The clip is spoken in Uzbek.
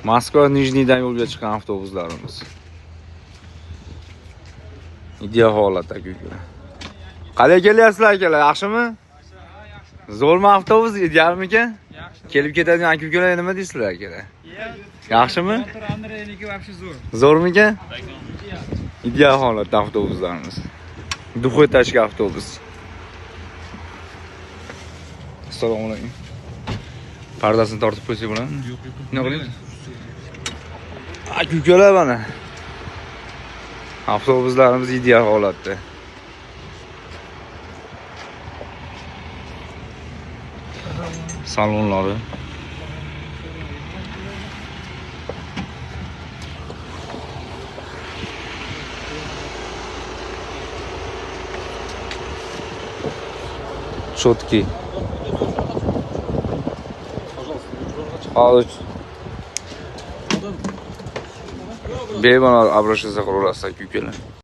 Moskva Nijniydan yo'lga chiqqan avtobuslarimiz. Ideal holatda aka-ukalar. Qalay kelyapsizlar akalar, yaxshimi? Zo'rmi avtobus, idealmikan? Kelib ketadigan aka-ukalar nima deysizlar akalar? Yaxshimi? Zo'rmikan? Ideal holatda avtobuslarimiz. Duxoy tashki avtobus. Assalomu alaykum. Pardasini tortib qo'ysak bo'ladimi? Yo'q. Nima qilaymiz? Aka-ukalar mana. Avtobuslarimiz ideal holatda. Salonlari. Shotki. Hozir bemalol обращаться qilaverasiz aka-ukalar.